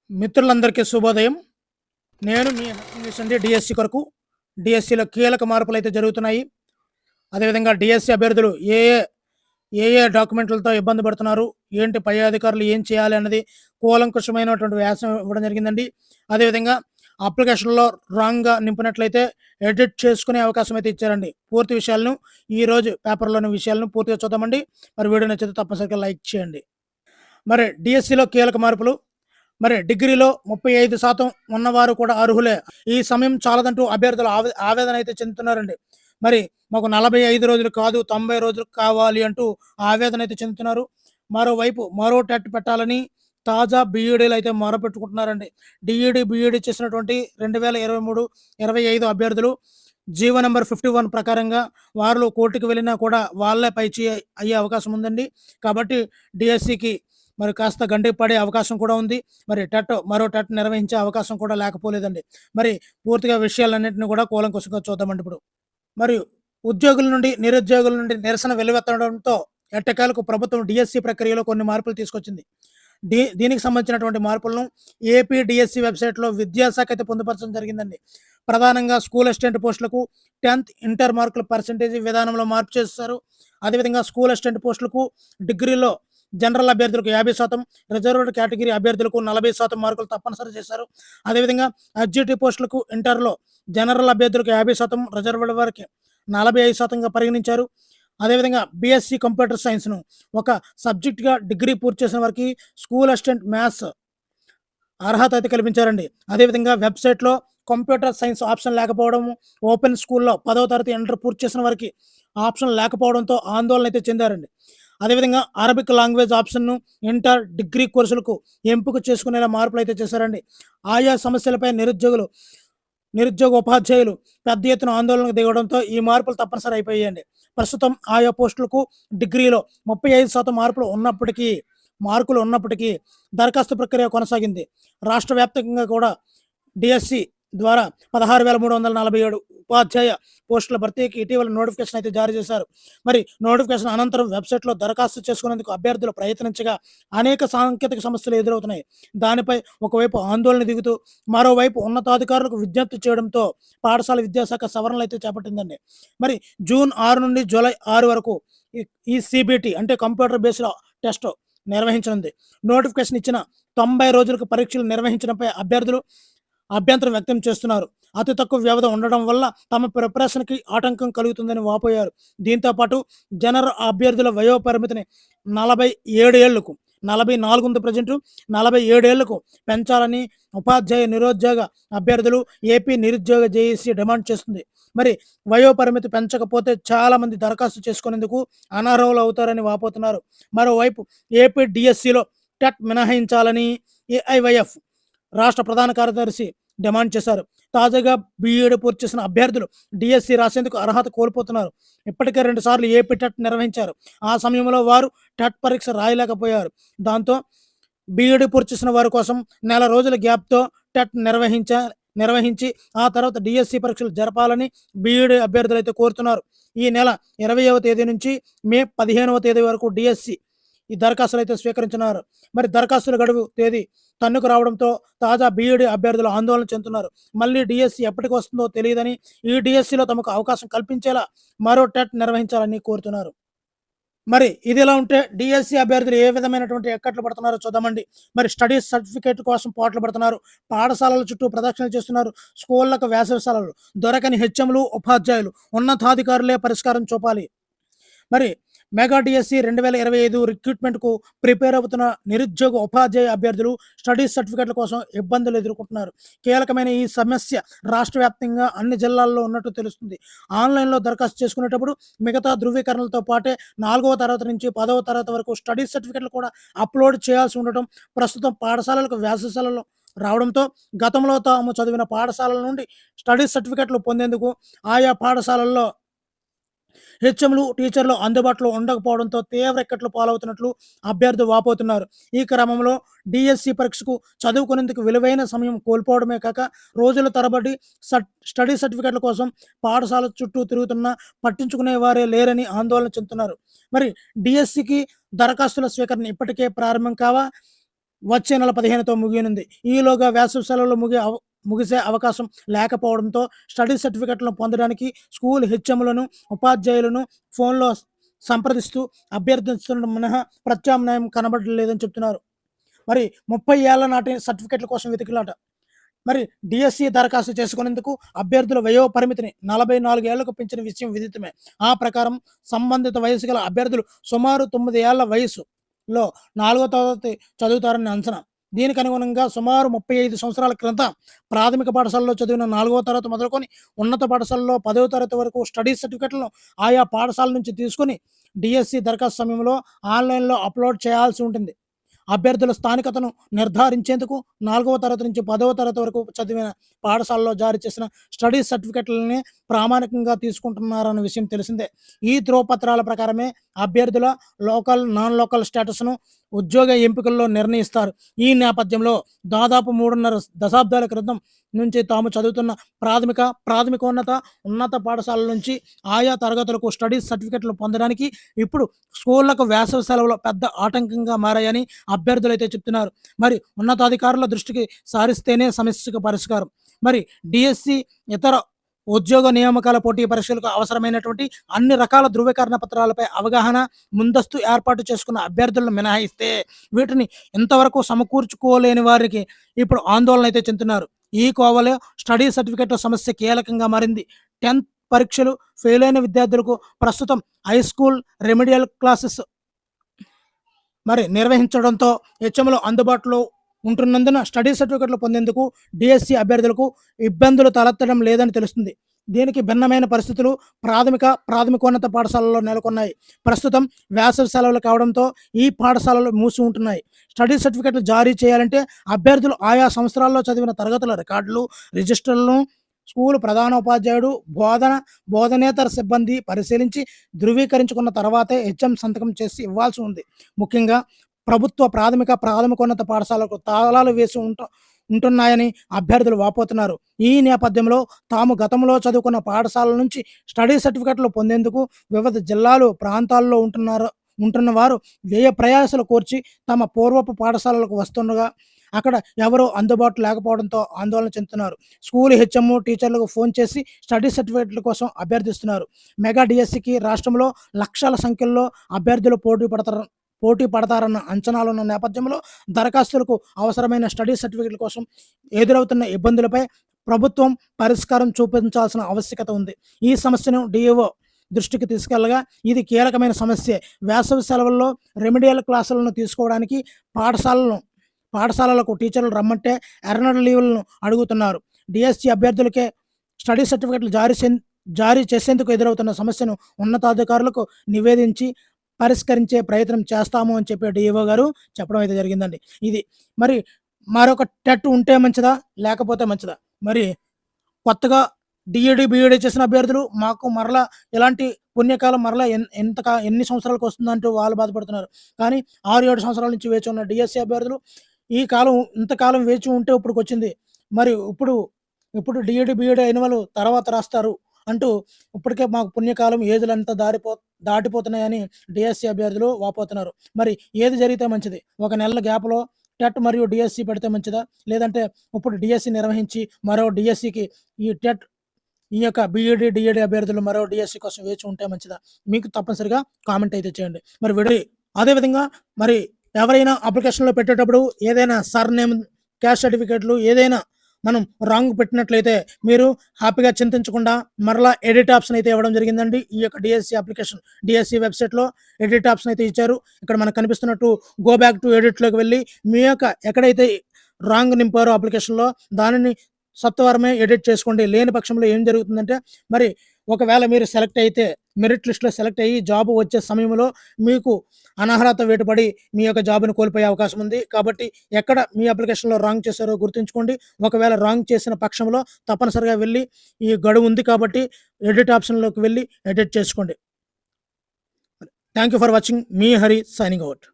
మిత్రులందరికీ శుభోదయం. నేను మీ ఇంగ్లీష్ అండి డిఎస్సి కొరకు. డిఎస్సిలో కీలక మార్పులైతే జరుగుతున్నాయి. అదేవిధంగా డిఎస్సి అభ్యర్థులు ఏ డాక్యుమెంట్లతో ఇబ్బంది పడుతున్నారు, ఏంటి పై అధికారులు ఏం చేయాలి అన్నది కూలంకషమైనటువంటి వ్యాసం ఇవ్వడం జరిగిందండి. అదేవిధంగా అప్లికేషన్‌లో రాంగ్‌గా నింపినట్లయితే ఎడిట్ చేసుకునే అవకాశం అయితే ఇచ్చారండి. పూర్తి విషయాలను ఈరోజు పేపర్‌లోని విషయాలను పూర్తిగా చూద్దామండి. మరి వీడియో నచ్చితే తప్పనిసరిగా లైక్ చేయండి. మరి డిఎస్సిలో కీలక మార్పులు. మరి డిగ్రీలో 35% ఉన్నవారు కూడా అర్హులే. ఈ సమయం చాలదంటూ అభ్యర్థులు ఆవేదన అయితే చెందుతున్నారండి. మరి మాకు 45 రోజులు కాదు 90 రోజులు కావాలి అంటూ ఆవేదన అయితే చెందుతున్నారు. మరోవైపు మరో టెట్ పెట్టాలని తాజా బీఈడీలు అయితే మొరపెట్టుకుంటున్నారండి. బీఈడీ చేసినటువంటి 2023, 25 అభ్యర్థులు జీవో నంబర్ 51 ప్రకారంగా వారిలో కోర్టుకు వెళ్ళినా కూడా వాళ్ళే పైచేయి అయ్యే అవకాశం ఉందండి. కాబట్టి డిఎస్సికి మరి కాస్త గండి పడే అవకాశం కూడా ఉంది. మరి మరో టెట్ నిర్వహించే అవకాశం కూడా లేకపోలేదండి. మరి పూర్తిగా విషయాలన్నింటిని కూడా కూలంకషంగా చూద్దామండి ఇప్పుడు. మరియు ఉద్యోగుల నుండి, నిరుద్యోగుల నుండి నిరసన వెల్లువెత్తడంతో ఎట్టకేలకు ప్రభుత్వం డిఎస్సి ప్రక్రియలో కొన్ని మార్పులు తీసుకొచ్చింది. దీనికి సంబంధించినటువంటి మార్పులను ఏపీ డిఎస్సి వెబ్సైట్‌లో విద్యాశాఖ అయితే పొందుపరచడం జరిగిందండి. ప్రధానంగా స్కూల్ అసిస్టెంట్ పోస్టులకు 10th ఇంటర్ మార్కుల పర్సెంటేజ్ విధానంలో మార్పు చేశారు. అదేవిధంగా స్కూల్ అసిస్టెంట్ పోస్టులకు డిగ్రీలో జనరల్ అభ్యర్థులకు 50%, రిజర్వ్డ్ కేటగిరీ అభ్యర్థులకు 40% మార్కులు తప్పనిసరి చేశారు. అదేవిధంగా ఎస్జిటి పోస్టులకు ఇంటర్‌లో జనరల్ అభ్యర్థులకు 50%, రిజర్వ్డ్ వారికి 45%గా పరిగణించారు. అదేవిధంగా బీఎస్సీ కంప్యూటర్ సైన్స్‌ను ఒక సబ్జెక్ట్‌గా డిగ్రీ పూర్తి చేసిన వారికి స్కూల్ అసిస్టెంట్ మ్యాథ్స్ అర్హత అయితే కల్పించారండి. అదేవిధంగా వెబ్సైట్‌లో కంప్యూటర్ సైన్స్ ఆప్షన్ లేకపోవడం, ఓపెన్ స్కూల్‌లో 10వ తరగతి ఇంటర్ పూర్తి చేసిన వారికి ఆప్షన్ లేకపోవడంతో ఆందోళన అయితే చెందారండి. అదేవిధంగా అరబిక్ లాంగ్వేజ్ ఆప్షన్‌ను ఇంటర్, డిగ్రీ కోర్సులకు ఎంపిక చేసుకునేలా మార్పులు అయితే చేశారండి. ఆయా సమస్యలపై నిరుద్యోగ ఉపాధ్యాయులు పెద్ద ఎత్తున ఆందోళనకు దిగడంతో ఈ మార్పులు తప్పనిసరి అయిపోయాయండి. ప్రస్తుతం ఆయా పోస్టులకు డిగ్రీలో 35% మార్కులు ఉన్నప్పటికీ దరఖాస్తు ప్రక్రియ కొనసాగింది. రాష్ట్ర వ్యాప్తంగా కూడా డిఎస్సి ద్వారా 16,347 ఉపాధ్యాయ పోస్టుల భర్తీకి ఇటీవల నోటిఫికేషన్ అయితే జారీ చేశారు. మరి నోటిఫికేషన్ అనంతరం వెబ్సైట్‌లో దరఖాస్తు చేసుకునేందుకు అభ్యర్థులు ప్రయత్నించగా అనేక సాంకేతిక సమస్యలు ఎదురవుతున్నాయి. దానిపై ఒకవైపు ఆందోళన దిగుతూ మరోవైపు ఉన్నతాధికారులకు విజ్ఞప్తి చేయడంతో పాఠశాల విద్యాశాఖ సవరణలు అయితే చేపట్టిందండి. మరి జూన్ 6 నుండి జూలై 6 వరకు ఈ సిబిటి అంటే కంప్యూటర్ బేస్డ్ టెస్ట్ నిర్వహించనుంది. నోటిఫికేషన్ ఇచ్చిన 90 రోజులకు పరీక్షలు నిర్వహించడంపై అభ్యర్థులు అభ్యంతరం వ్యక్తం చేస్తున్నారు. అతి తక్కువ వ్యవధి ఉండడం వల్ల తమ ప్రిపరేషన్‌కి ఆటంకం కలుగుతుందని వాపోయారు. దీంతో పాటు జనరల్ అభ్యర్థుల వయో పరిమితిని 47 ఏళ్లకు 44 ఉంది ప్రెజెంటు 47 ఏళ్లకు పెంచాలని ఉపాధ్యాయ నిరుద్యోగ అభ్యర్థులు ఏపీ నిరుద్యోగ జేఏసీ డిమాండ్ చేస్తుంది. మరి వయో పరిమితి పెంచకపోతే చాలామంది దరఖాస్తు చేసుకునేందుకు అనర్హులు అవుతారని వాపోతున్నారు. మరోవైపు ఏపీ డిఎస్సిలో టెట్ మినహాయించాలని ఏఐవైఎఫ్ రాష్ట్ర ప్రధాన కార్యదర్శి డిమాండ్ చేశారు. తాజాగా బీఈడీ పూర్తి చేసిన అభ్యర్థులు డిఎస్సి రాసేందుకు అర్హత కోల్పోతున్నారు. ఇప్పటికే 2 సార్లు ఏపీ టెట్ నిర్వహించారు. ఆ సమయంలో వారు టెట్ పరీక్ష రాయలేకపోయారు. దాంతో బీఈడీ పూర్తి చేసిన వారి కోసం నెల రోజుల గ్యాప్తో టెట్ నిర్వహించి ఆ తర్వాత డిఎస్సి పరీక్షలు జరపాలని బీఈడీ అభ్యర్థులు అయితే కోరుతున్నారు. ఈ నెల 20వ తేదీ నుంచి మే 15వ తేదీ వరకు డిఎస్సి ఈ దరఖాస్తులు అయితే స్వీకరించినారు. మరి దరఖాస్తుల గడువు తేదీ తన్నుకు రావడంతో తాజా బీఈడీ అభ్యర్థులు ఆందోళన చెందుతున్నారు. మళ్ళీ డిఎస్సి ఎప్పటికి వస్తుందో తెలియదని, ఈ డిఎస్సిలో తమకు అవకాశం కల్పించేలా మరో టెట్ నిర్వహించాలని కోరుతున్నారు. మరి ఇదిలా ఉంటే డిఎస్సి అభ్యర్థులు ఏ విధమైనటువంటి ఎక్కట్లు పడుతున్నారో చూద్దామండి. మరి స్టడీస్ సర్టిఫికేట్ కోసం పాటలు పడుతున్నారు. పాఠశాలల చుట్టూ ప్రదక్షిణ చేస్తున్నారు. స్కూళ్లకు వేసవి సెలవులు దొరకని హెచ్ఎంలు, ఉపాధ్యాయులు, ఉన్నతాధికారులే పరిష్కారం చూపాలి. మరి మెగా డిఎస్సి 2025 రిక్రూట్మెంట్‌కు ప్రిపేర్ అవుతున్న నిరుద్యోగ ఉపాధ్యాయ అభ్యర్థులు స్టడీస్ సర్టిఫికేట్ల కోసం ఇబ్బందులు ఎదుర్కొంటున్నారు. కీలకమైన ఈ సమస్య రాష్ట్ర వ్యాప్తంగా అన్ని జిల్లాల్లో ఉన్నట్టు తెలుస్తుంది. ఆన్‌లైన్‌లో దరఖాస్తు చేసుకునేటప్పుడు మిగతా ధృవీకరణలతో పాటే 4వ తరగతి నుంచి 10వ తరగతి వరకు స్టడీస్ సర్టిఫికేట్లు కూడా అప్లోడ్ చేయాల్సి ఉండటం ప్రస్తుతం పాఠశాలలకు వేసవి సెలవులు రావడంతో గతంలో తాము చదివిన పాఠశాలల నుండి స్టడీస్ సర్టిఫికేట్లు పొందేందుకు ఆయా పాఠశాలల్లో హెచ్ఎంలు, టీచర్లు అందుబాటులో ఉండకపోవడంతో తీవ్ర ఇక్కట్లు పాలవుతున్నట్లు అభ్యర్థులు వాపోతున్నారు. ఈ క్రమంలో డిఎస్సి పరీక్షకు చదువుకునేందుకు విలువైన సమయం కోల్పోవడమే కాక రోజుల తరబడి స్టడీ సర్టిఫికేట్ల కోసం పాఠశాల చుట్టూ తిరుగుతున్నా పట్టించుకునే వారే లేరని ఆందోళన చెందుతున్నారు. మరి డిఎస్సికి దరఖాస్తుల స్వీకరణ ఇప్పటికే ప్రారంభం కావా? వచ్చే నెల 15తో ముగియనుంది. ఈలోగా వేసవి సెలవులు ముగిసే అవకాశం లేకపోవడంతో స్టడీ సర్టిఫికెట్లను పొందడానికి స్కూల్ హెచ్ఎంలను, ఉపాధ్యాయులను ఫోన్లో సంప్రదిస్తూ అభ్యర్థించడం మినహా ప్రత్యామ్నాయం కనబడలేదని చెప్తున్నారు. మరి 30 ఏళ్ల నాటి సర్టిఫికెట్ల కోసం వెతికిలాట. మరి డిఎస్సి దరఖాస్తు చేసుకునేందుకు అభ్యర్థుల వయో పరిమితిని 44 ఏళ్లకు పెంచిన విషయం విదితమే. ఆ ప్రకారం సంబంధిత వయసు గల అభ్యర్థులు సుమారు 9 ఏళ్ల వయసులో 4వ తరగతి చదువుతారని అంచనా. దీనికి అనుగుణంగా సుమారు 35 సంవత్సరాల క్రితం ప్రాథమిక పాఠశాలలో చదివిన 4వ తరగతి మొదలుకొని ఉన్నత పాఠశాలలో 10వ తరగతి వరకు స్టడీ సర్టిఫికెట్లను ఆయా పాఠశాల నుంచి తీసుకుని డిఎస్సి దరఖాస్తు సమయంలో ఆన్లైన్లో అప్లోడ్ చేయాల్సి ఉంటుంది. అభ్యర్థుల స్థానికతను నిర్ధారించేందుకు 4వ తరగతి నుంచి 10వ తరగతి వరకు చదివిన పాఠశాలలో జారీ చేసిన స్టడీ సర్టిఫికెట్లని ప్రామాణికంగా తీసుకుంటున్నారన్న విషయం తెలిసిందే. ఈ ధ్రువపత్రాల ప్రకారమే అభ్యర్థుల లోకల్, నాన్ లోకల్ స్టేటస్ను ఉద్యోగ ఎంపికల్లో నిర్ణయిస్తారు. ఈ నేపథ్యంలో దాదాపు 3.5 దశాబ్దాల క్రితం నుంచి తాము చదువుతున్న ప్రాథమికోన్నత, ఉన్నత పాఠశాలల నుంచి ఆయా తరగతులకు స్టడీ సర్టిఫికెట్లు పొందడానికి ఇప్పుడు స్కూళ్లకు వేసవి సెలవులు పెద్ద ఆటంకంగా మారాయని అభ్యర్థులైతే చెప్తున్నారు. మరి ఉన్నతాధికారుల దృష్టికి సారిస్తేనే సమస్యకు పరిష్కారం. మరి డిఎస్సి, ఇతర ఉద్యోగ నియామకాల పోటీ పరీక్షలకు అవసరమైనటువంటి అన్ని రకాల ధృవీకరణ పత్రాలపై అవగాహన ముందస్తు ఏర్పాటు చేసుకున్న అభ్యర్థులను మినహాయిస్తే వీటిని ఇంతవరకు సమకూర్చుకోలేని వారికి ఇప్పుడు ఆందోళన అయితే చెందుతున్నారు. ఈ కోవలో స్టడీ సర్టిఫికెట్ల సమస్య కీలకంగా మారింది. 10th పరీక్షలు ఫెయిల్ అయిన విద్యార్థులకు ప్రస్తుతం హై స్కూల్ రెమెడియల్ క్లాసెస్ మరి నిర్వహించడంతో హెచ్ఎంలు అందుబాటులో ఉంటున్నందున స్టడీ సర్టిఫికెట్లు పొందేందుకు డిఎస్సి అభ్యర్థులకు ఇబ్బందులు తలెత్తడం లేదని తెలుస్తుంది. దీనికి భిన్నమైన పరిస్థితులు ప్రాథమికోన్నత పాఠశాలల్లో నెలకొన్నాయి. ప్రస్తుతం వేసవి సెలవులు కావడంతో ఈ పాఠశాలలు మూసి ఉంటున్నాయి. స్టడీ సర్టిఫికెట్లు జారీ చేయాలంటే అభ్యర్థులు ఆయా సంవత్సరాల్లో చదివిన తరగతుల రికార్డులు, రిజిస్టర్లను స్కూలు ప్రధానోపాధ్యాయుడు, బోధనేతర సిబ్బంది పరిశీలించి ధృవీకరించుకున్న తర్వాతే హెచ్ఎం సంతకం చేసి ఇవ్వాల్సి ఉంది. ముఖ్యంగా ప్రభుత్వ ప్రాథమికోన్నత పాఠశాలకు తాళాలు వేసి ఉంటున్నాయని అభ్యర్థులు వాపోతున్నారు. ఈ నేపథ్యంలో తాము గతంలో చదువుకున్న పాఠశాలల నుంచి స్టడీ సర్టిఫికెట్లు పొందేందుకు వివిధ జిల్లాలు, ప్రాంతాల్లో ఉంటున్న వారు వ్యయ ప్రయాసాలు కోర్చి తమ పూర్వపు పాఠశాలలకు వస్తుండగా అక్కడ ఎవరూ అందుబాటు లేకపోవడంతో ఆందోళన చెందుతున్నారు. స్కూల్ హెచ్ఎం, టీచర్లకు ఫోన్ చేసి స్టడీ సర్టిఫికెట్ల కోసం అభ్యర్థిస్తున్నారు. మెగా డిఎస్సికి రాష్ట్రంలో లక్షల సంఖ్యలో అభ్యర్థులు పోటీ పడతారన్న అంచనాలున్న నేపథ్యంలో దరఖాస్తులకు అవసరమైన స్టడీ సర్టిఫికెట్ల కోసం ఎదురవుతున్న ఇబ్బందులపై ప్రభుత్వం పరిష్కారం చూపించాల్సిన ఆవశ్యకత ఉంది. ఈ సమస్యను డిఈఓ దృష్టికి తీసుకెళ్లగా ఇది కీలకమైన సమస్యే. వేసవి సెలవుల్లో రెమెడియల్ క్లాసులను తీసుకోవడానికి పాఠశాలలకు టీచర్లు రమ్మంటే ఎర్నడ్ లీవులను అడుగుతున్నారు. డిఎస్సి అభ్యర్థులకే స్టడీ సర్టిఫికెట్లు జారీ చేసేందుకు ఎదురవుతున్న సమస్యను ఉన్నతాధికారులకు నివేదించి పరిష్కరించే ప్రయత్నం చేస్తాము అని చెప్పి డిఈఓ గారు చెప్పడం అయితే జరిగిందండి. ఇది మరి మరొక టెట్ ఉంటే మంచిదా, లేకపోతే మంచిదా? మరి కొత్తగా డిఈడి, బిఈడి చేసిన అభ్యర్థులు మాకు మరలా ఇలాంటి పుణ్యకాలం మరలా ఎన్ని సంవత్సరాలకు వస్తుందంటూ వాళ్ళు బాధపడుతున్నారు. కానీ 6-7 సంవత్సరాల నుంచి వేచి ఉన్న డిఎస్సి అభ్యర్థులు ఇంతకాలం వేచి ఉంటే ఇప్పుడుకి వచ్చింది. మరి ఇప్పుడు డిఈడి, బిఈడి అయిన వాళ్ళు తర్వాత రాస్తారు అంటూ ఇప్పటికే మాకు పుణ్యకాలం ఏదులంతా దాటిపోతున్నాయని డిఎస్సి అభ్యర్థులు వాపోతున్నారు. మరి ఏది జరిగితే మంచిది? ఒక నెలల గ్యాప్లో టెట్ మరియు డిఎస్సి పెడితే మంచిదా, లేదంటే ఇప్పుడు డిఎస్సి నిర్వహించి మరో డిఎస్సికి ఈ యొక్క బిఈడి, డిఈడి అభ్యర్థులు మరో డిఎస్సి కోసం వేచి ఉంటే మంచిదా? మీకు తప్పనిసరిగా కామెంట్ అయితే చేయండి. మరి అదేవిధంగా మరి ఎవరైనా అప్లికేషన్లో పెట్టేటప్పుడు ఏదైనా సర్నేమ్, క్యాస్ట్ సర్టిఫికేట్లు ఏదైనా మనం రాంగ్ పెట్టినట్లయితే మీరు హ్యాపీగా చింతించకుండా మరలా ఎడిట్ ఆప్షన్ అయితే ఇవ్వడం జరిగిందండి. ఈ యొక్క డిఎస్సి అప్లికేషన్ డిఎస్సి వెబ్సైట్లో ఎడిట్ ఆప్షన్ అయితే ఇచ్చారు. ఇక్కడ మనకు కనిపిస్తున్నట్టు గో బ్యాక్ టు ఎడిట్లోకి వెళ్ళి మీ యొక్క ఎక్కడైతే రాంగ్ నింపారో అప్లికేషన్లో దానిని సత్వరమే ఎడిట్ చేసుకోండి. లేని పక్షంలో ఏం జరుగుతుందంటే మరి ఒకవేళ మీరు సెలెక్ట్ అయితే మెరిట్ లిస్ట్లో సెలెక్ట్ అయ్యి జాబ్ వచ్చే సమయంలో మీకు అనర్హత వేటుపడి మీ యొక్క జాబ్ను కోల్పోయే అవకాశం ఉంది. కాబట్టి ఎక్కడ మీ అప్లికేషన్లో రాంగ్ చేశారో గుర్తుంచుకోండి. ఒకవేళ రాంగ్ చేసిన పక్షంలో తప్పనిసరిగా వెళ్ళి ఈ గడువు ఉంది కాబట్టి ఎడిట్ ఆప్షన్లోకి వెళ్ళి ఎడిట్ చేసుకోండి. Thank you for watching. Me Hari signing out.